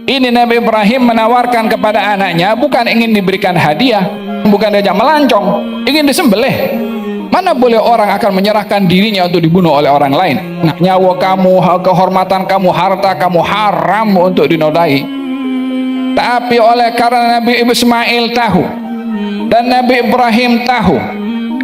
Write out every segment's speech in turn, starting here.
Ini Nabi Ibrahim menawarkan kepada anaknya bukan ingin diberikan hadiah, bukan diajak melancong, ingin disembelih. Mana boleh orang akan menyerahkan dirinya untuk dibunuh oleh orang lain. Nah, nyawa kamu, kehormatan kamu, harta kamu haram untuk dinodai. Tapi oleh karena Nabi Ismail tahu dan Nabi Ibrahim tahu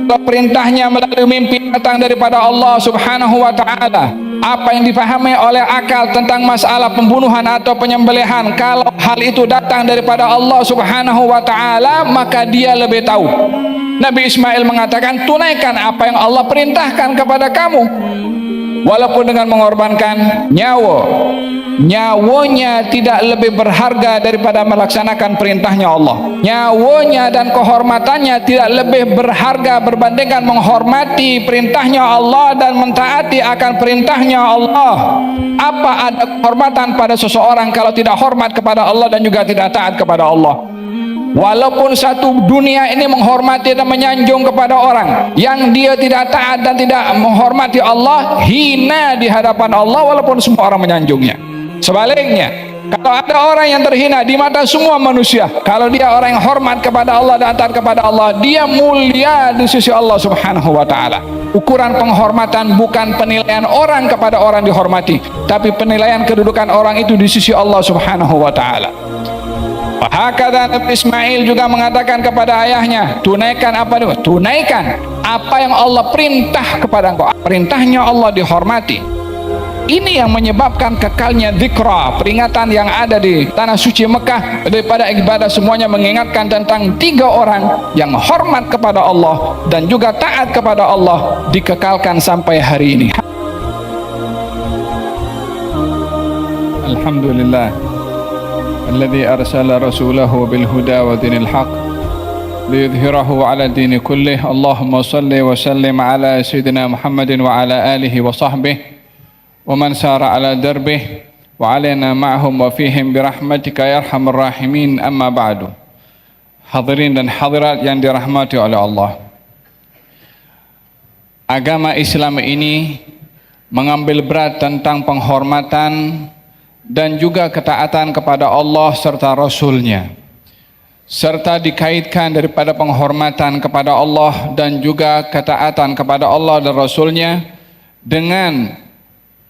kalau perintahnya melalui mimpi datang daripada Allah Subhanahu wa ta'ala, apa yang difahami oleh akal tentang masalah pembunuhan atau penyembelihan, kalau hal itu datang daripada Allah Subhanahu wa ta'ala, maka dia lebih tahu. Nabi Ismail mengatakan, tunaikan apa yang Allah perintahkan kepada kamu, walaupun dengan mengorbankan nyawanya tidak lebih berharga daripada melaksanakan perintahnya Allah. Nyawanya dan kehormatannya tidak lebih berharga berbandingkan menghormati perintahnya Allah dan mentaati akan perintahnya Allah. Apa ada kehormatan pada seseorang kalau tidak hormat kepada Allah dan juga tidak taat kepada Allah? Walaupun satu dunia ini menghormati dan menyanjung kepada orang yang dia tidak taat dan tidak menghormati Allah, hina di hadapan Allah walaupun semua orang menyanjungnya. Sebaliknya, kalau ada orang yang terhina di mata semua manusia, kalau dia orang yang hormat kepada Allah dan taat kepada Allah, dia mulia di sisi Allah Subhanahu wa ta'ala. Ukuran penghormatan bukan penilaian orang kepada orang dihormati, tapi penilaian kedudukan orang itu di sisi Allah Subhanahu wa ta'ala. Hakadha Nabi Ismail juga mengatakan kepada ayahnya, tunaikan apa itu? Tunaikan apa yang Allah perintah kepada engkau. Perintahnya Allah dihormati. Ini yang menyebabkan kekalnya zikra, peringatan yang ada di tanah suci Mekah daripada ibadah semuanya, mengingatkan tentang 3 orang yang hormat kepada Allah dan juga taat kepada Allah, dikekalkan sampai hari ini. Alhamdulillah الذي أرسل رسوله بالهدى ودين الحق ليظهره على الدين كله اللهم صل وسلم على سيدنا محمد وعلى آله وصحبه ومن سار على دربه وعلينا معهم وفيهم برحمتك يا أرحم الراحمين. أما بعد. Hadirin dan hadirat yang dirahmati oleh Allah, agama Islam ini mengambil berat tentang penghormatan dan juga ketaatan kepada Allah serta Rasul-Nya, serta dikaitkan daripada penghormatan kepada Allah dan juga ketaatan kepada Allah dan Rasul-Nya dengan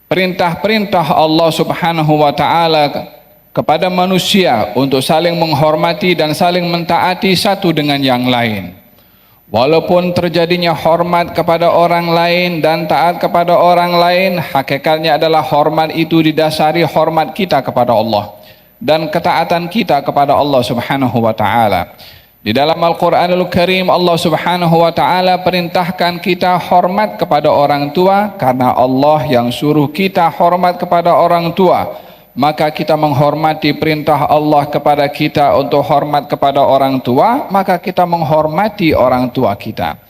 perintah-perintah Allah Subhanahu wa ta'ala kepada manusia untuk saling menghormati dan saling mentaati satu dengan yang lain. Walaupun terjadinya hormat kepada orang lain dan taat kepada orang lain, hakikatnya adalah hormat itu didasari hormat kita kepada Allah dan ketaatan kita kepada Allah Subhanahu wa ta'ala. Di dalam Al-Quranul Karim, Allah Subhanahu wa ta'ala perintahkan kita hormat kepada orang tua, karena Allah yang suruh kita hormat kepada orang tua. Maka kita menghormati perintah Allah kepada kita untuk hormat kepada orang tua, maka kita menghormati orang tua kita.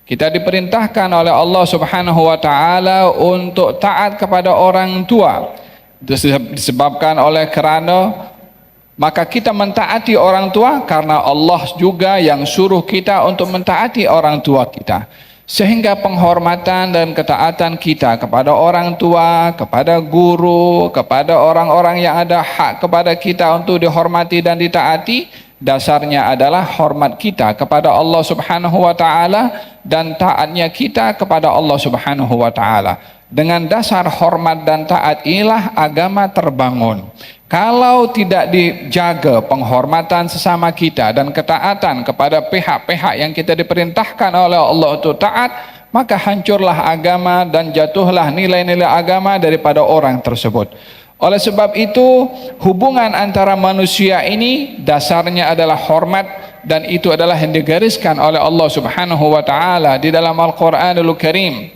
Kita diperintahkan oleh Allah Subhanahu wa ta'ala untuk taat kepada orang tua. Disebabkan oleh kerana maka kita mentaati orang tua karena Allah juga yang suruh kita untuk mentaati orang tua kita. Sehingga penghormatan dan ketaatan kita kepada orang tua, kepada guru, kepada orang-orang yang ada hak kepada kita untuk dihormati dan ditaati, dasarnya adalah hormat kita kepada Allah Subhanahu wa ta'ala dan taatnya kita kepada Allah Subhanahu wa ta'ala. Dengan dasar hormat dan taat inilah agama terbangun. Kalau tidak dijaga penghormatan sesama kita dan ketaatan kepada pihak-pihak yang kita diperintahkan oleh Allah untuk taat, maka hancurlah agama dan jatuhlah nilai-nilai agama daripada orang tersebut. Oleh sebab itu, hubungan antara manusia ini dasarnya adalah hormat, dan itu adalah yang digariskan oleh Allah Subhanahu wa ta'ala di dalam Al-Quranul Karim,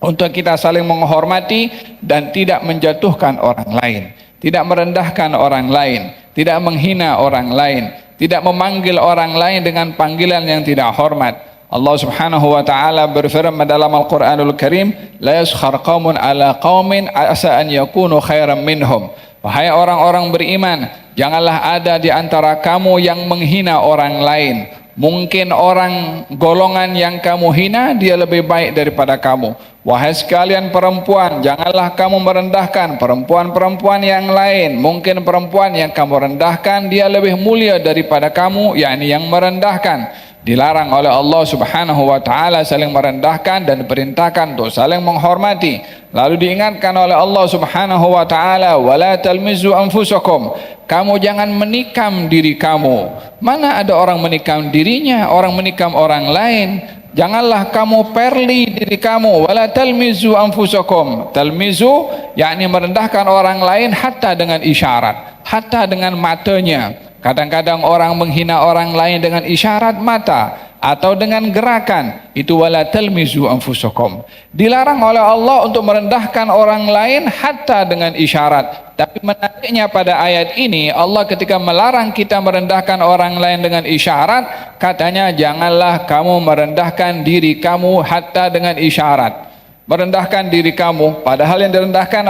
untuk kita saling menghormati dan tidak menjatuhkan orang lain, tidak merendahkan orang lain, tidak menghina orang lain, tidak memanggil orang lain dengan panggilan yang tidak hormat. Allah Subhanahu wa ta'ala berfirman dalam Al-Quranul Karim, la yaskhar qaumun ala qaumin asa an yakunu khairan minhum. Wahai orang-orang beriman, janganlah ada di antara kamu yang menghina orang lain. Mungkin orang golongan yang kamu hina dia lebih baik daripada kamu. Wahai sekalian perempuan, janganlah kamu merendahkan perempuan-perempuan yang lain. Mungkin perempuan yang kamu rendahkan dia lebih mulia daripada kamu, yakni yang merendahkan. Dilarang oleh Allah Subhanahu wa taala saling merendahkan dan diperintahkan untuk saling menghormati. Lalu diingatkan oleh Allah Subhanahu wa taala, wala talmizu anfusakum. Kamu jangan menikam diri kamu. Mana ada orang menikam dirinya, orang menikam orang lain. Janganlah kamu perli diri kamu. Wala talmizu anfusakum. Talmizu yakni merendahkan orang lain hatta dengan isyarat, hatta dengan matanya. Kadang-kadang orang menghina orang lain dengan isyarat mata atau dengan gerakan. Itu wala talmizu anfusakum. Dilarang oleh Allah untuk merendahkan orang lain hatta dengan isyarat. Tapi menariknya pada ayat ini, Allah ketika melarang kita merendahkan orang lain dengan isyarat, katanya janganlah kamu merendahkan diri kamu hatta dengan isyarat. Merendahkan diri kamu, padahal yang direndahkan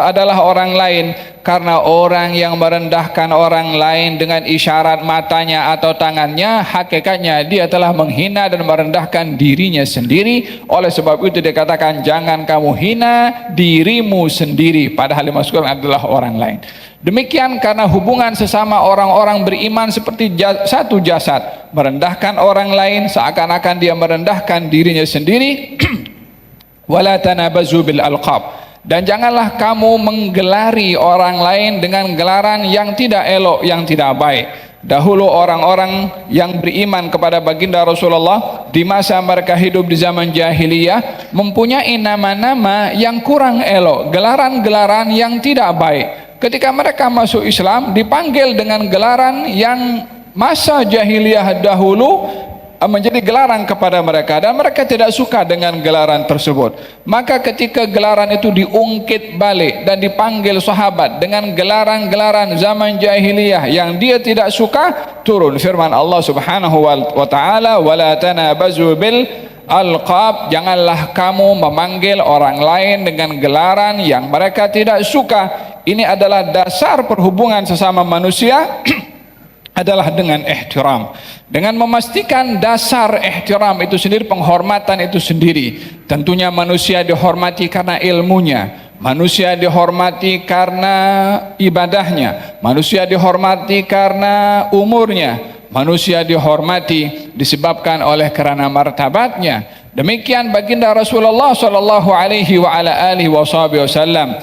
adalah orang lain. Karena orang yang merendahkan orang lain dengan isyarat matanya atau tangannya, hakikatnya dia telah menghina dan merendahkan dirinya sendiri. Oleh sebab itu dikatakan jangan kamu hina dirimu sendiri, padahal yang dimaksudkan adalah orang lain. Demikian karena hubungan sesama orang-orang beriman seperti satu jasad. Merendahkan orang lain seakan-akan dia merendahkan dirinya sendiri. Wala tanabazu bil alqab. Dan janganlah kamu menggelari orang lain dengan gelaran yang tidak elok, yang tidak baik. Dahulu orang-orang yang beriman kepada baginda Rasulullah di masa mereka hidup di zaman jahiliyah mempunyai nama-nama yang kurang elok, gelaran-gelaran yang tidak baik. Ketika mereka masuk Islam dipanggil dengan gelaran yang masa jahiliyah dahulu menjadi gelaran kepada mereka, dan mereka tidak suka dengan gelaran tersebut. Maka ketika gelaran itu diungkit balik dan dipanggil sahabat dengan gelaran-gelaran zaman jahiliyah yang dia tidak suka, turun firman Allah Subhanahu wa taala, wala tanabazu bil alqab. Janganlah kamu memanggil orang lain dengan gelaran yang mereka tidak suka. Ini adalah dasar perhubungan sesama manusia adalah dengan ihtiram, dengan memastikan dasar ihtiram itu sendiri, penghormatan itu sendiri. Tentunya manusia dihormati karena ilmunya, manusia dihormati karena ibadahnya, manusia dihormati karena umurnya, manusia dihormati disebabkan oleh karena martabatnya. Demikian baginda Rasulullah sallallahu alaihi wa ala alihi wasallam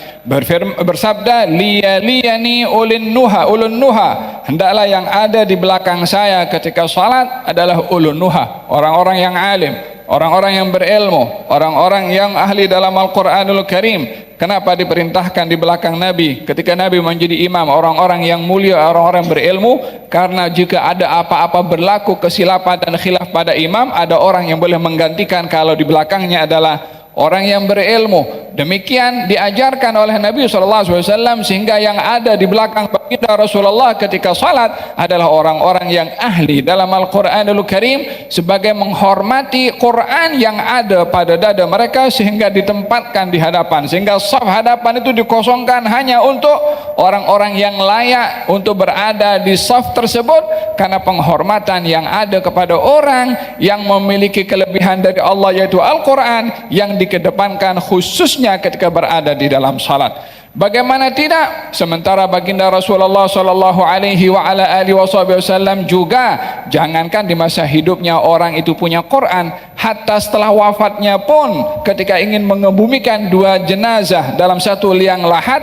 bersabda, liyani ulun nuha, hendaklah yang ada di belakang saya ketika salat adalah ulun nuha, orang-orang yang alim, orang-orang yang berilmu, orang-orang yang ahli dalam Al-Quranul Karim. Kenapa diperintahkan di belakang Nabi ketika Nabi menjadi imam? Orang-orang yang mulia, orang-orang berilmu. Karena jika ada apa-apa berlaku kesilapan dan khilaf pada imam, ada orang yang boleh menggantikan kalau di belakangnya adalah orang yang berilmu. Demikian diajarkan oleh Nabi SAW, sehingga yang ada di belakang baginda Rasulullah ketika salat adalah orang-orang yang ahli dalam Al-Quranul Karim, sebagai menghormati Quran yang ada pada dada mereka, sehingga ditempatkan di hadapan, sehingga saf hadapan itu dikosongkan hanya untuk orang-orang yang layak untuk berada di saf tersebut, karena penghormatan yang ada kepada orang yang memiliki kelebihan dari Allah, yaitu Al-Quran, yang dikedepankan khususnya ketika berada di dalam salat. Bagaimana tidak, sementara baginda Rasulullah sallallahu alaihi wa ala alihi wasallam juga, jangankan di masa hidupnya orang itu punya Quran, hatta setelah wafatnya pun ketika ingin mengebumikan dua jenazah dalam satu liang lahat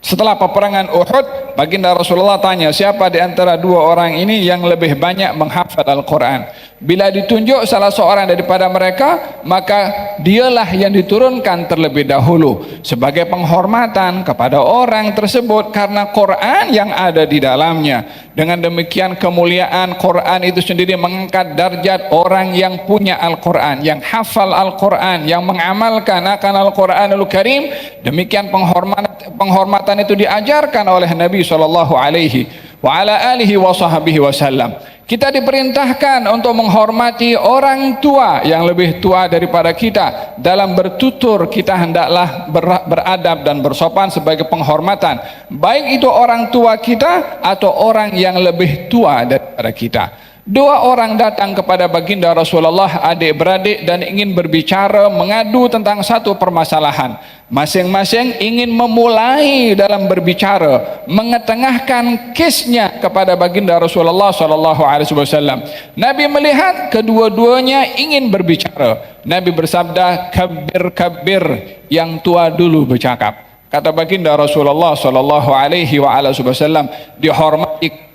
setelah peperangan Uhud, baginda Rasulullah tanya, siapa di antara dua orang ini yang lebih banyak menghafal Al-Quran? Bila ditunjuk salah seorang daripada mereka, maka dialah yang diturunkan terlebih dahulu sebagai penghormatan kepada orang tersebut karena Quran yang ada di dalamnya. Dengan demikian kemuliaan Quran itu sendiri mengangkat darjat orang yang punya Al-Quran, yang hafal Al-Quran, yang mengamalkan akan Al-Quranul Karim. Demikian penghormatan itu diajarkan oleh Nabi sallallahu alaihi wa ala alihi wasallam. Kita diperintahkan untuk menghormati orang tua yang lebih tua daripada kita. Dalam bertutur kita hendaklah beradab dan bersopan sebagai penghormatan, baik itu orang tua kita atau orang yang lebih tua daripada kita. Dua orang datang kepada baginda Rasulullah, adik-beradik, dan ingin berbicara, mengadu tentang satu permasalahan. Masing-masing ingin memulai dalam berbicara, mengetengahkan kesnya kepada baginda Rasulullah SAW. Nabi melihat kedua-duanya ingin berbicara. Nabi bersabda, "Kabbir, kabbir," yang tua dulu bercakap. Kata baginda Rasulullah SAW, dihormati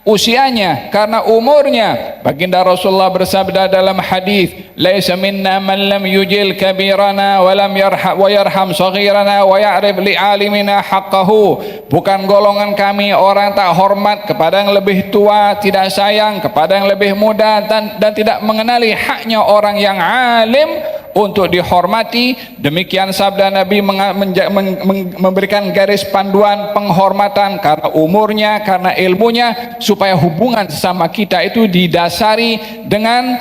usianya, karena umurnya. Baginda Rasulullah bersabda dalam hadis, "Laisa minna man lam yujil kabirana wa lam yarham saghirana wa ya'rif li'alimina haqqahu." Bukan golongan kami orang tak hormat kepada yang lebih tua, tidak sayang kepada yang lebih muda, dan tidak mengenali haknya orang yang alim untuk dihormati. Demikian sabda Nabi memberikan garis panduan penghormatan karena umurnya, karena ilmunya, supaya hubungan sesama kita itu didasari dengan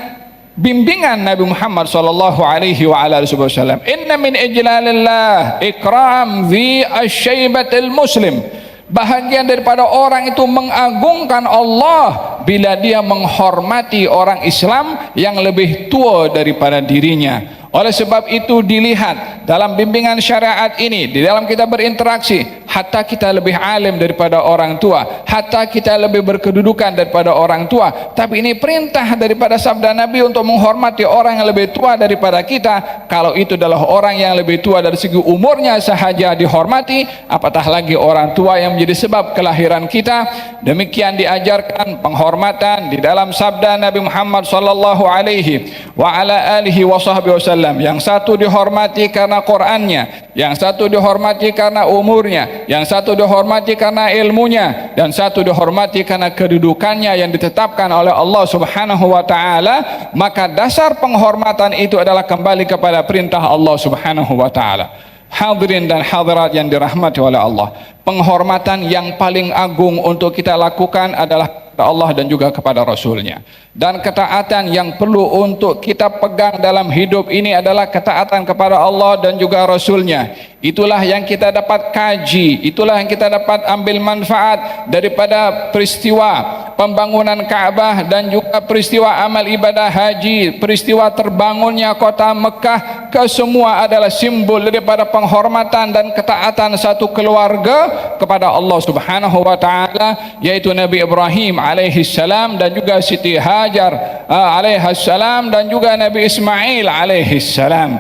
bimbingan Nabi Muhammad sallallahu alaihi wasallam. Inna min ijlalillah ikram dhi asyaibatil muslim. Bahagian daripada orang itu mengagungkan Allah bila dia menghormati orang Islam yang lebih tua daripada dirinya. Oleh sebab itu dilihat dalam bimbingan syariat ini, di dalam kita berinteraksi, hatta kita lebih alim daripada orang tua, hatta kita lebih berkedudukan daripada orang tua, tapi ini perintah daripada sabda Nabi untuk menghormati orang yang lebih tua daripada kita. Kalau itu adalah orang yang lebih tua dari segi umurnya sahaja dihormati, apatah lagi orang tua yang menjadi sebab kelahiran kita. Demikian diajarkan penghormatan di dalam sabda Nabi Muhammad sallallahu alaihi wa ala alihi wa sahbihi wasallam. Yang satu dihormati karena Qur'annya, yang satu dihormati karena umurnya, yang satu dihormati karena ilmunya, dan satu dihormati karena kedudukannya yang ditetapkan oleh Allah Subhanahu wa taala. Maka dasar penghormatan itu adalah kembali kepada perintah Allah Subhanahu wa taala. Hadirin dan hadirat yang dirahmati oleh Allah, penghormatan yang paling agung untuk kita lakukan adalah kepada Allah dan juga kepada Rasulnya. Dan ketaatan yang perlu untuk kita pegang dalam hidup ini adalah ketaatan kepada Allah dan juga Rasulnya. Itulah yang kita dapat kaji, itulah yang kita dapat ambil manfaat daripada peristiwa pembangunan Ka'bah dan juga peristiwa amal ibadah haji, peristiwa terbangunnya kota Mekah. Kesemua adalah simbol daripada penghormatan dan ketaatan satu keluarga kepada Allah Subhanahu wa taala, yaitu Nabi Ibrahim alaihi salam dan juga Siti Hajar alaihi salam dan juga Nabi Ismail alaihi salam.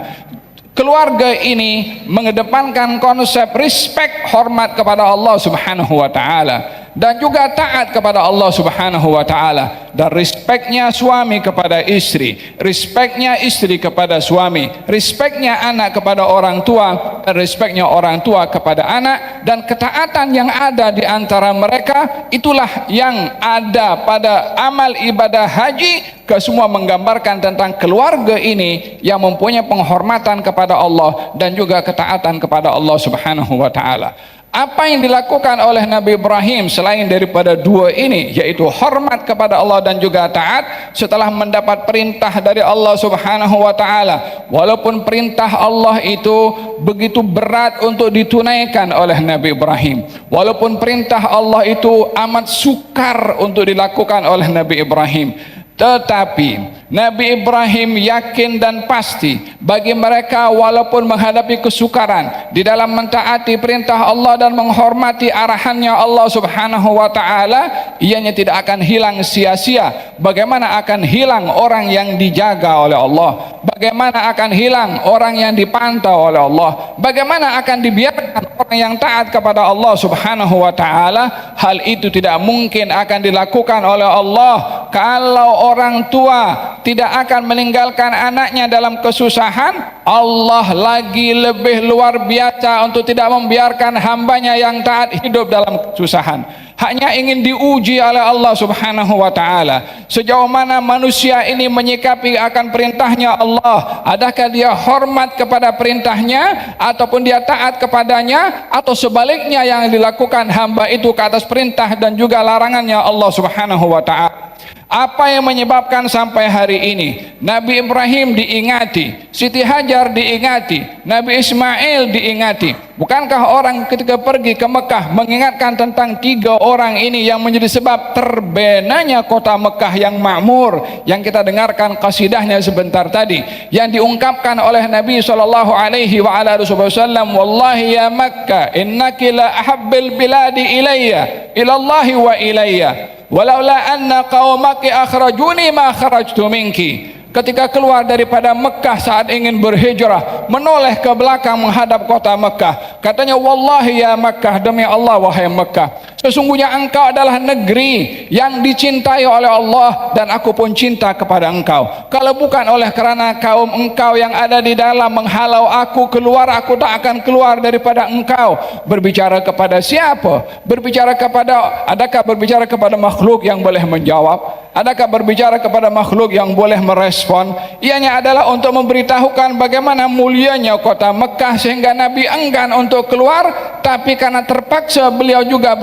Keluarga ini mengedepankan konsep respect, hormat kepada Allah Subhanahu wa taala, dan juga taat kepada Allah Subhanahu wa taala. Dan respectnya suami kepada istri, respectnya istri kepada suami, respectnya anak kepada orang tua, dan respectnya orang tua kepada anak, dan ketaatan yang ada di antara mereka. Itulah yang ada pada amal ibadah haji. Kesemua menggambarkan tentang keluarga ini yang mempunyai penghormatan kepada Allah dan juga ketaatan kepada Allah Subhanahu wa taala. Apa yang dilakukan oleh Nabi Ibrahim selain daripada dua ini, yaitu hormat kepada Allah dan juga taat, setelah mendapat perintah dari Allah Subhanahu wa taala. Walaupun perintah Allah itu begitu berat untuk ditunaikan oleh Nabi Ibrahim, walaupun perintah Allah itu amat sukar untuk dilakukan oleh Nabi Ibrahim, tetapi Nabi Ibrahim yakin dan pasti bagi mereka, walaupun menghadapi kesukaran di dalam mentaati perintah Allah dan menghormati arahannya Allah Subhanahu wa taala, ianya tidak akan hilang sia-sia. Bagaimana akan hilang orang yang dijaga oleh Allah? Bagaimana akan hilang orang yang dipantau oleh Allah? Bagaimana akan dibiarkan orang yang taat kepada Allah Subhanahu wa taala? Hal itu tidak mungkin akan dilakukan oleh Allah kalau orang tua tidak akan meninggalkan anaknya dalam kesusahan. Allah lagi lebih luar biasa untuk tidak membiarkan hambanya yang taat hidup dalam kesusahan. Hanya ingin diuji oleh Allah Subhanahu wa taala, sejauh mana manusia ini menyikapi akan perintahnya Allah. Adakah dia hormat kepada perintahnya, ataupun dia taat kepadanya, atau sebaliknya yang dilakukan hamba itu ke atas perintah dan juga larangannya Allah Subhanahu wa taala. Apa yang menyebabkan sampai hari ini Nabi Ibrahim diingati, Siti Hajar diingati, Nabi Ismail diingati? Bukankah orang ketika pergi ke Mekah mengingatkan tentang 3 orang ini yang menjadi sebab terbenanya kota Mekah yang makmur, yang kita dengarkan qasidahnya sebentar tadi, yang diungkapkan oleh Nabi sallallahu alaihi wasallam, wallahi ya Makkah innaki la ahabbil biladi ilayya ilallahi wa ilayya walaula anna qaumaki akhrajuni ma kharajtu minki. Ketika keluar daripada Mekah saat ingin berhijrah, menoleh ke belakang menghadap kota Mekah, katanya, wallahi ya Mekah, demi Allah wahai Mekah, sesungguhnya engkau adalah negeri yang dicintai oleh Allah dan aku pun cinta kepada engkau. Kalau bukan oleh karena kaum engkau yang ada di dalam menghalau aku keluar, aku tak akan keluar daripada engkau. Berbicara kepada siapa? Berbicara kepada, adakah berbicara kepada makhluk yang boleh menjawab? Adakah berbicara kepada makhluk yang boleh merespon? Ianya adalah untuk memberitahukan bagaimana mulianya kota Mekah sehingga Nabi enggan untuk keluar, tapi karena terpaksa beliau juga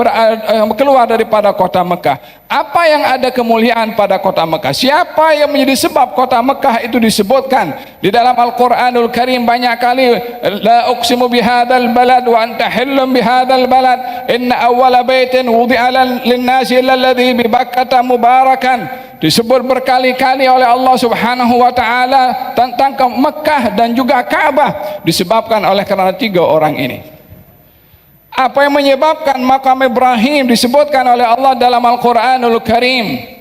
keluar daripada kota Mekah. Apa yang ada kemuliaan pada kota Mekah? Siapa yang menjadi sebab kota Mekah itu disebutkan di dalam Al-Quranul Karim banyak kali? La uqsimu bihadzal balad wa anta hillum bihadzal balad inna awwala baitin wudi'a lin-nasi alladzi bi Bakkah mubarakan. Disebut berkali-kali oleh Allah Subhanahu wa taala tentang Mekah dan juga Ka'bah disebabkan oleh karena 3 orang ini. Apa yang menyebabkan makam Ibrahim disebutkan oleh Allah dalam Al-Quranul Karim?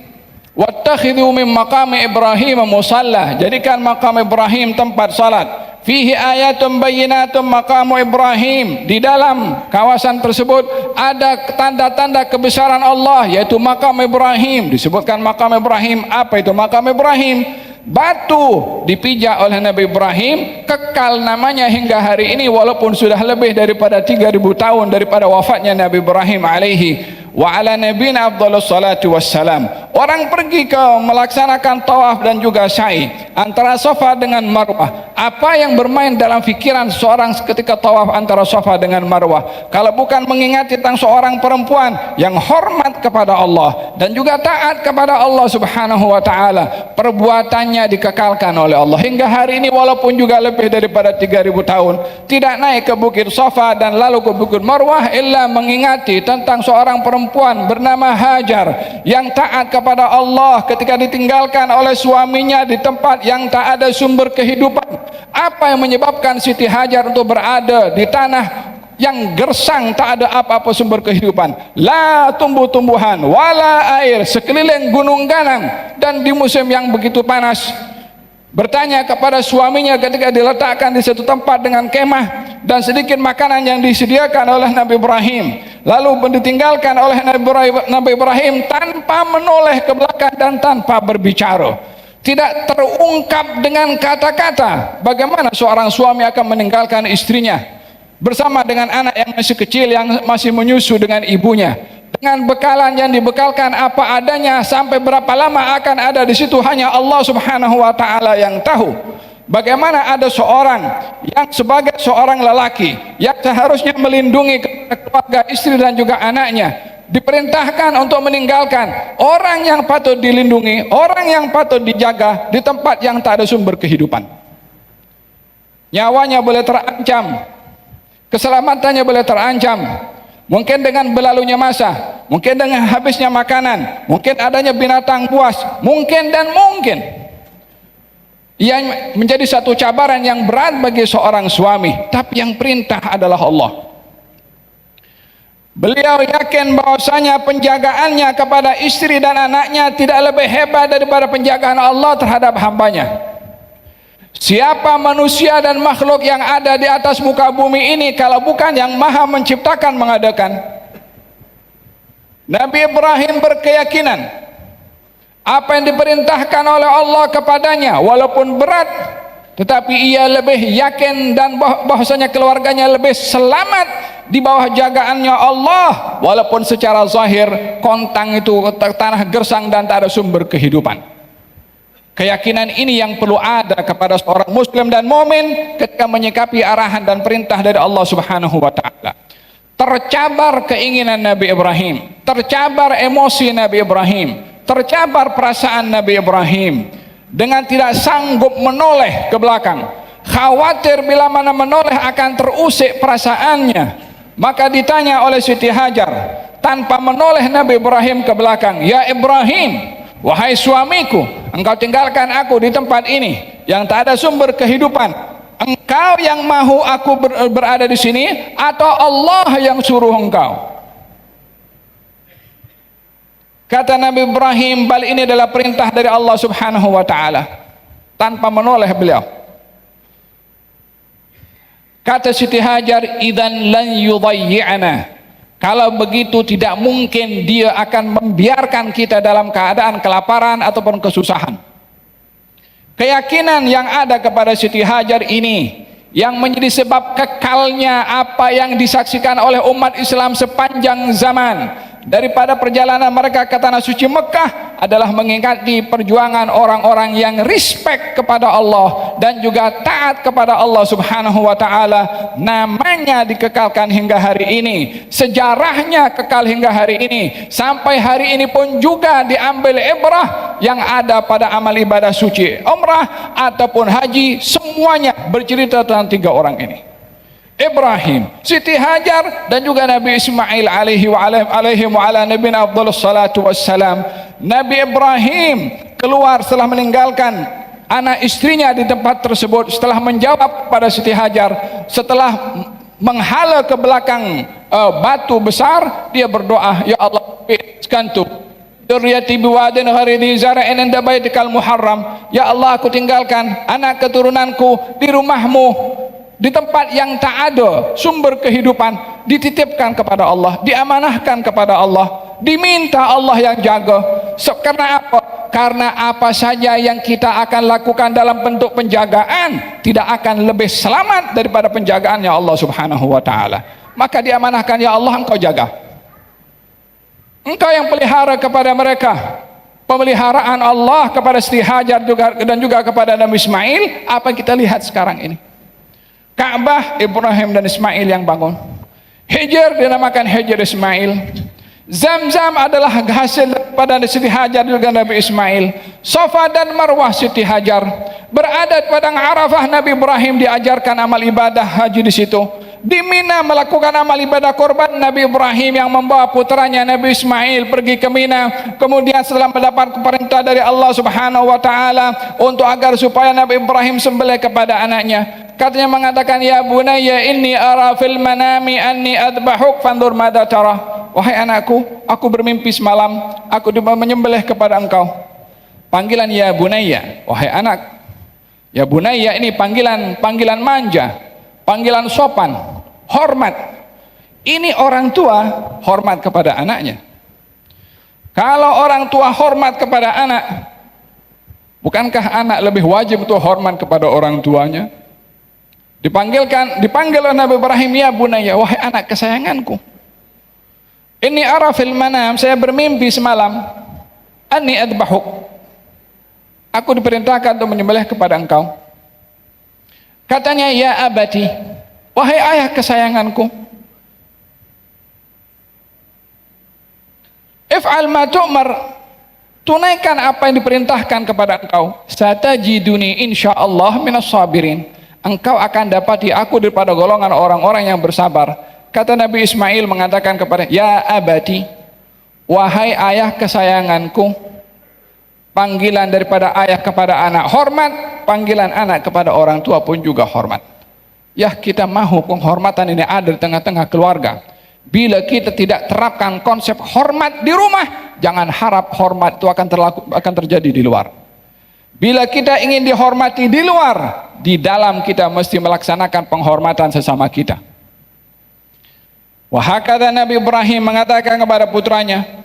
Wattakhidhu min maqami Ibrahim musalla, jadikan makam Ibrahim tempat salat. Fihi ayatun bayyinatun maqamu Ibrahim, di dalam kawasan tersebut ada tanda-tanda kebesaran Allah, yaitu makam Ibrahim. Disebutkan makam Ibrahim. Apa itu makam Ibrahim? Batu dipijak oleh Nabi Ibrahim, kekal namanya hingga hari ini, walaupun sudah lebih daripada 3000 tahun daripada wafatnya Nabi Ibrahim alaihi wa ala nabiyina afdhalus salatu wassalam. Orang pergi ke melaksanakan tawaf dan juga sa'i antara Safa dengan Marwah. Apa yang bermain dalam fikiran seorang ketika tawaf antara Safa dengan Marwah kalau bukan mengingat tentang seorang perempuan yang hormat kepada Allah dan juga taat kepada Allah Subhanahu wa taala? Perbuatannya dikekalkan oleh Allah hingga hari ini, walaupun juga lebih daripada 3000 tahun tidak naik ke bukit Safa dan lalu ke bukit Marwah illa mengingati tentang seorang perempuan bernama Hajar yang taat kepada Allah ketika ditinggalkan oleh suaminya di tempat yang tak ada sumber kehidupan. Apa yang menyebabkan Siti Hajar untuk berada di tanah yang gersang, tak ada apa-apa sumber kehidupan, la tumbuh-tumbuhan wala air, sekeliling gunung ganang, dan di musim yang begitu panas bertanya kepada suaminya ketika diletakkan di satu tempat dengan kemah dan sedikit makanan yang disediakan oleh Nabi Ibrahim, lalu ditinggalkan oleh Nabi Ibrahim tanpa menoleh ke belakang dan tanpa berbicara. Tidak terungkap dengan kata-kata bagaimana seorang suami akan meninggalkan istrinya bersama dengan anak yang masih kecil yang masih menyusu dengan ibunya, dengan bekalan yang dibekalkan apa adanya. Sampai berapa lama akan ada di situ hanya Allah Subhanahu wa taala yang tahu. Bagaimana ada seorang yang sebagai seorang lelaki yang seharusnya melindungi keluarga, istri dan juga anaknya, diperintahkan untuk meninggalkan orang yang patut dilindungi, orang yang patut dijaga di tempat yang tak ada sumber kehidupan. Nyawanya boleh terancam, keselamatannya boleh terancam, mungkin dengan berlalunya masa, mungkin dengan habisnya makanan, mungkin adanya binatang buas, mungkin dan mungkin. Yang menjadi satu cabaran yang berat bagi seorang suami, tapi yang perintah adalah Allah. Beliau yakin bahwasanya penjagaannya kepada istri dan anaknya tidak lebih hebat daripada penjagaan Allah terhadap hambanya. Siapa manusia dan makhluk yang ada di atas muka bumi ini kalau bukan yang maha menciptakan, mengadakan? Nabi Ibrahim berkeyakinan apa yang diperintahkan oleh Allah kepadanya walaupun berat, tetapi ia lebih yakin dan bahwasanya keluarganya lebih selamat di bawah jagaannya Allah, walaupun secara zahir kontang itu tanah gersang dan tak ada sumber kehidupan. Keyakinan ini yang perlu ada kepada seorang muslim dan mukmin ketika menyikapi arahan dan perintah dari Allah Subhanahu wa taala. Tercabar keinginan Nabi Ibrahim, tercabar emosi Nabi Ibrahim, tercabar perasaan Nabi Ibrahim dengan tidak sanggup menoleh ke belakang, khawatir bila mana menoleh akan terusik perasaannya. Maka ditanya oleh Siti Hajar tanpa menoleh Nabi Ibrahim ke belakang, "Ya Ibrahim, wahai suamiku, engkau tinggalkan aku di tempat ini yang tak ada sumber kehidupan. Engkau yang mahu aku berada di sini atau Allah yang suruh engkau?" Kata Nabi Ibrahim, "Bal ini adalah perintah dari Allah Subhanahu wa taala." Tanpa menoleh beliau. Kata Siti Hajar, "Idzan lan yudayyi'ana." Kalau begitu tidak mungkin dia akan membiarkan kita dalam keadaan kelaparan ataupun kesusahan. Keyakinan yang ada kepada Siti Hajar ini yang menjadi sebab kekalnya apa yang disaksikan oleh umat Islam sepanjang zaman daripada perjalanan mereka ke tanah suci Mekah adalah mengingati perjuangan orang-orang yang respect kepada Allah dan juga taat kepada Allah Subhanahu wa taala. Namanya dikekalkan hingga hari ini, sejarahnya kekal hingga hari ini, sampai hari ini pun juga diambil ibrah yang ada pada amal ibadah suci umrah ataupun haji, semuanya bercerita tentang tiga orang ini, Ibrahim, Siti Hajar, dan juga Nabi Ismail alaihi wa ala nabiyina afdhalus salatu wassalam. Nabi Ibrahim keluar setelah meninggalkan anak istrinya di tempat tersebut, setelah menjawab pada Siti Hajar, setelah menghala ke belakang batu besar, dia berdoa, "Ya Allah, skantu dzurriyyati biwadin ghairi dzi zar'in 'inda baitikal muharram." Ya Allah, aku tinggalkan anak keturunanku di rumahmu, di tempat yang tak ada sumber kehidupan, dititipkan kepada Allah, diamanahkan kepada Allah, diminta Allah yang jaga. Karena apa? Karena apa saja yang kita akan lakukan dalam bentuk penjagaan tidak akan lebih selamat daripada penjagaannya Allah Subhanahu wa taala. Maka diamanahkan, ya Allah, engkau jaga, engkau yang pelihara kepada mereka. Pemeliharaan Allah kepada Siti Hajar dan juga kepada Nabi Ismail, apa yang kita lihat sekarang ini. Ka'bah Ibrahim dan Ismail yang bangun. Hijr dinamakan Hijr Ismail. Zam-Zam adalah hasil pada Siti Hajar juga Nabi Ismail. Safa dan Marwah Siti Hajar. Berada pada Arafah, Nabi Ibrahim diajarkan amal ibadah haji di situ. Di Mina melakukan amal ibadah korban, Nabi Ibrahim yang membawa putranya Nabi Ismail pergi ke Mina. Kemudian setelah mendapat perintah dari Allah Subhanahu wa taala untuk agar supaya Nabi Ibrahim sembelih kepada anaknya, katanya mengatakan, "Ya bunayya inni ara fil manami anni adbahuk fanzur madza tara." Wahai anakku, aku bermimpi semalam aku menyembelih kepada engkau. Panggilan ya bunayya, wahai anak. Ya bunayya ini panggilan manja, panggilan sopan, hormat. Ini orang tua hormat kepada anaknya. Kalau orang tua hormat kepada anak, bukankah anak lebih wajib untuk hormat kepada orang tuanya? Dipanggil oleh Nabi Ibrahim, "Ya bunayya, wahai anak kesayanganku. Ini ara fil manam, saya bermimpi semalam, anni adbahuk. Aku diperintahkan untuk menyembelih kepada engkau." Katanya, "Ya abati, wahai ayah kesayanganku, if'al ma tu'mar, tunaikan apa yang diperintahkan kepada engkau. Satajiduni insyaallah minas sabirin. Engkau akan dapati aku daripada golongan orang-orang yang bersabar." Kata Nabi Ismail mengatakan kepada, "Ya abati, wahai ayah kesayanganku." Panggilan daripada ayah kepada anak hormat, panggilan anak kepada orang tua pun juga hormat. Ya, kita mahu penghormatan ini ada di tengah-tengah keluarga. Bila kita tidak terapkan konsep hormat di rumah, jangan harap hormat itu akan terjadi di luar. Bila kita ingin dihormati di luar, di dalam kita mesti melaksanakan penghormatan sesama kita. Wahakadha Nabi Ibrahim mengatakan kepada putranya.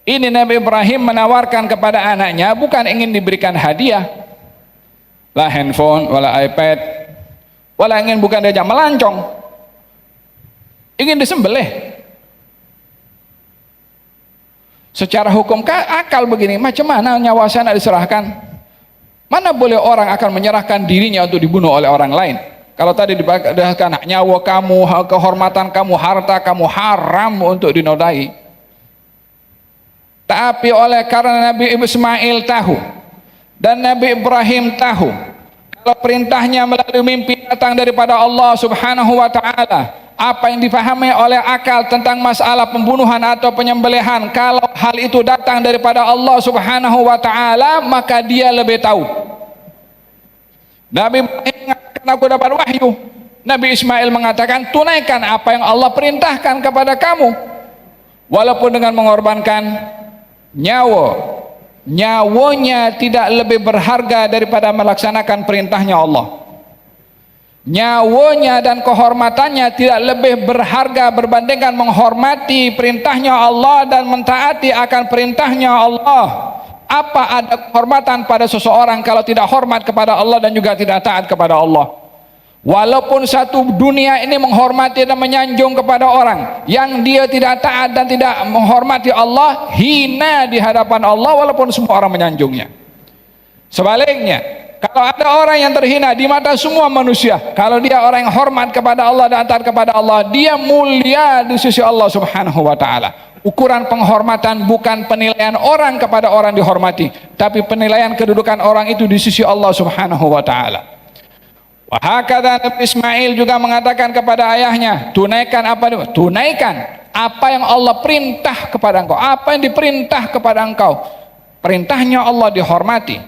Ini Nabi Ibrahim menawarkan kepada anaknya bukan ingin diberikan hadiah, lah handphone, wala iPad, wala bukan diajak melancong, ingin disembelih. Secara hukum akal begini, macam mana nyawa saya nak diserahkan? Mana boleh orang akan menyerahkan dirinya untuk dibunuh oleh orang lain? Kalau tadi dikatakan nyawa kamu, kehormatan kamu, harta kamu haram untuk dinodai. Tapi oleh karena Nabi Ismail tahu dan Nabi Ibrahim tahu kalau perintahnya melalui mimpi datang daripada Allah Subhanahu wa taala, apa yang difahami oleh akal tentang masalah pembunuhan atau penyembelihan, kalau hal itu datang daripada Allah Subhanahu wa taala, maka dia lebih tahu. Nabi Ibrahim mengatakan, aku dapat wahyu. Nabi Ismail mengatakan, tunaikan apa yang Allah perintahkan kepada kamu, walaupun dengan mengorbankan nyawanya tidak lebih berharga daripada melaksanakan perintahnya Allah. Nyawanya dan kehormatannya tidak lebih berharga berbandingkan menghormati perintahnya Allah dan mentaati akan perintahnya Allah. Apa ada kehormatan pada seseorang kalau tidak hormat kepada Allah dan juga tidak taat kepada Allah? Walaupun satu dunia ini menghormati dan menyanjung kepada orang yang dia tidak taat dan tidak menghormati Allah, hina di hadapan Allah walaupun semua orang menyanjungnya. Sebaliknya, kalau ada orang yang terhina di mata semua manusia, kalau dia orang yang hormat kepada Allah dan taat kepada Allah, dia mulia di sisi Allah Subhanahu wa taala. Ukuran penghormatan bukan penilaian orang kepada orang dihormati, tapi penilaian kedudukan orang itu di sisi Allah Subhanahu wa taala. Wahakadha Nabi Ismail juga mengatakan kepada ayahnya, tunaikan apa yang Allah perintah kepada engkau, apa yang diperintah kepada engkau. Perintahnya Allah dihormati.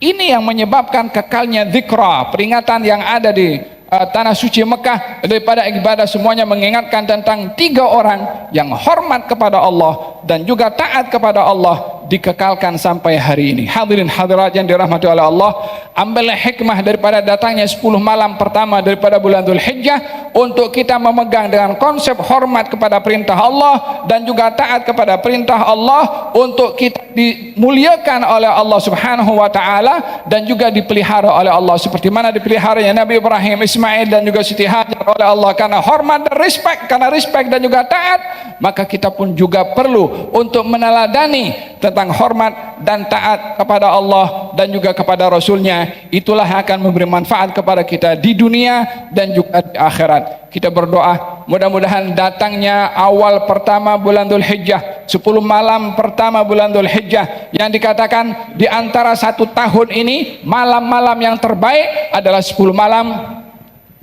Ini yang menyebabkan kekalnya zikra, peringatan yang ada di tanah suci Mekah daripada ibadah semuanya, mengingatkan tentang 3 orang yang hormat kepada Allah dan juga taat kepada Allah, dikekalkan sampai hari ini. Hadirin hadirat yang dirahmati oleh Allah, ambillah hikmah daripada datangnya 10 malam pertama daripada bulan Dzulhijjah untuk kita memegang dengan konsep hormat kepada perintah Allah dan juga taat kepada perintah Allah, untuk kita dimuliakan oleh Allah Subhanahu wa taala dan juga dipelihara oleh Allah seperti mana dipeliharanya Nabi Ibrahim, Ismail dan juga Siti Hajar oleh Allah. Karena hormat dan respect, karena respect dan juga taat, maka kita pun juga perlu untuk meneladani tentang hormat dan taat kepada Allah dan juga kepada Rasulnya. Itulah akan memberi manfaat kepada kita di dunia dan juga di akhirat. Kita berdoa mudah-mudahan datangnya awal pertama bulan Dzulhijjah, 10 malam pertama bulan Dzulhijjah, yang dikatakan di antara 1 tahun ini malam-malam yang terbaik adalah 10 malam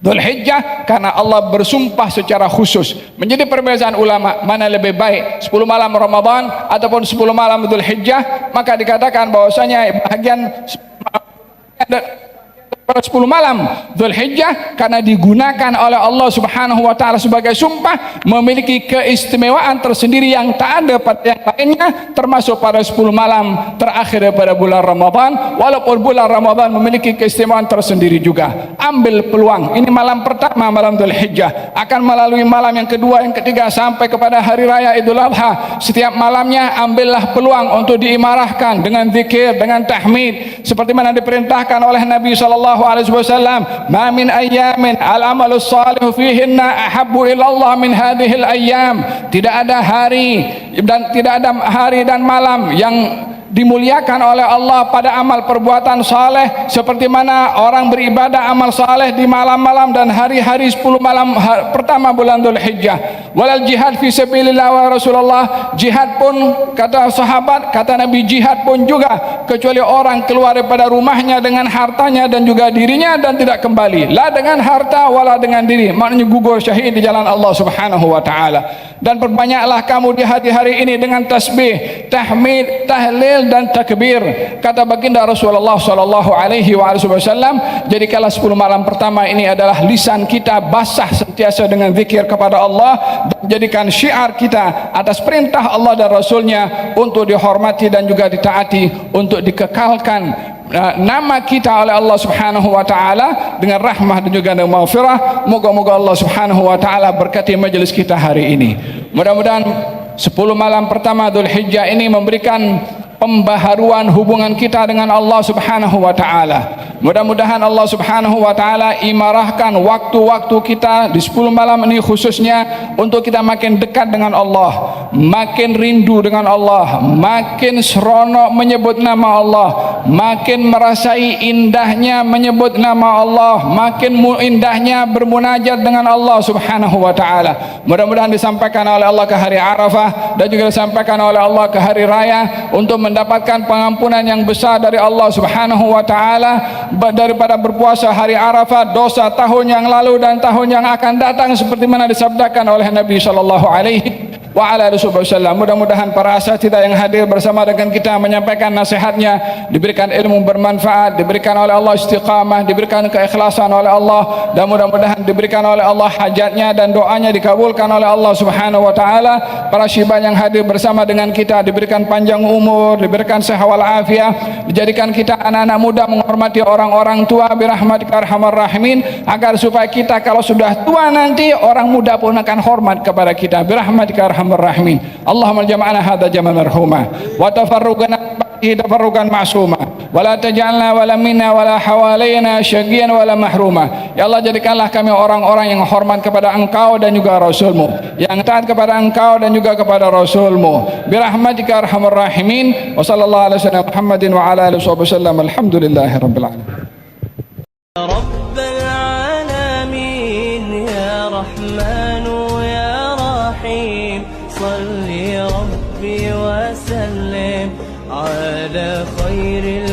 Dzulhijjah, karena Allah bersumpah secara khusus. Menjadi perbezaan ulama mana lebih baik, 10 malam Ramadan ataupun 10 malam Dzulhijjah, maka dikatakan bahwasanya bahagian 10 malam Dzulhijjah karena digunakan oleh Allah Subhanahu wa taala sebagai sumpah, memiliki keistimewaan tersendiri yang tak ada pada yang lainnya, termasuk pada 10 malam terakhir pada bulan Ramadan. Walaupun bulan Ramadan memiliki keistimewaan tersendiri juga. Ambil peluang, ini malam pertama malam Dzulhijjah, akan melalui malam yang kedua, yang ketiga sampai kepada hari raya Idul Adha. Setiap malamnya ambillah peluang untuk diimarahkan dengan zikir, dengan tahmid, seperti mana diperintahkan oleh Nabi sallallahu alaihi wasallam, ma min ayyamin al-amalu salihu fihinna ahabbu ila Allah min hadhil ayyam. Tidak ada hari dan malam yang dimuliakan oleh Allah pada amal perbuatan saleh seperti mana orang beribadah amal saleh di malam-malam dan hari-hari 10 malam pertama bulan Dzulhijjah. Walal jihad fi sabilillah wa Rasulullah, jihad pun kata sahabat, kata Nabi, jihad pun juga kecuali orang keluar daripada rumahnya dengan hartanya dan juga dirinya dan tidak kembali, la dengan harta wala dengan diri, maknanya gugur syahid di jalan Allah Subhanahu wa taala. Dan perbanyaklah kamu di hari-hari ini dengan tasbih, tahmid, tahlil dan takbir. Kata baginda Rasulullah sallallahu alaihi wasallam, jadikanlah 10 malam pertama ini adalah lisan kita basah sentiasa dengan zikir kepada Allah, dan jadikan syiar kita atas perintah Allah dan Rasulnya untuk dihormati dan juga ditaati, untuk dikekalkan nama kita oleh Allah Subhanahu wa taala dengan rahmah dan juga dengan maghfirah. Moga-moga Allah Subhanahu wa taala berkati majelis kita hari ini. Mudah-mudahan 10 malam pertama Dzulhijjah ini memberikan pembaharuan hubungan kita dengan Allah Subhanahu wa taala. Mudah-mudahan Allah Subhanahu wa taala imarahkan waktu-waktu kita di 10 malam ini khususnya untuk kita makin dekat dengan Allah, makin rindu dengan Allah, makin seronok menyebut nama Allah, makin merasai indahnya menyebut nama Allah, makin indahnya bermunajat dengan Allah Subhanahu wa taala. Mudah-mudahan disampaikan oleh Allah ke hari Arafah dan juga disampaikan oleh Allah ke hari raya untuk mendapatkan pengampunan yang besar dari Allah Subhanahu wa taala daripada berpuasa hari Arafah, dosa tahun yang lalu dan tahun yang akan datang seperti mana disabdakan oleh Nabi sallallahu alaihi wa ala alihi wasallam. Mudah-mudahan para asatidz yang hadir bersama dengan kita menyampaikan nasihatnya diberikan ilmu bermanfaat, diberikan oleh Allah istiqamah, diberikan keikhlasan oleh Allah, dan mudah-mudahan diberikan oleh Allah hajatnya dan doanya dikabulkan oleh Allah Subhanahu wa taala. Para syibah yang hadir bersama dengan kita diberikan panjang umur, diberikan sehat wal afiat, dijadikan kita anak-anak muda menghormati orang-orang tua birahmatika arhamar rahimin, agar supaya kita kalau sudah tua nanti orang muda pun akan hormat kepada kita birahmatika arhamar rahimin. Allahumma jama'ana hadza jam'an marhuma wa tafarruqana tafarruqan ma'suma wa la taj'alna wala minna wala hawalaina syaqiyan wala mahruma. Ya Allah, jadikanlah kami orang-orang yang hormat kepada Engkau dan juga Rasul-Mu, yang taat kepada Engkau dan juga kepada Rasul-Mu birahmatika arhamar rahimin. Wa sallallahu alaihi wasallam Muhammadin wa ala alihi wasallam. Alhamdulillahi rabbil alamin. Rabbal alamin ya Rahman ya Rahim, salli Rabbi wa sallim ala khairil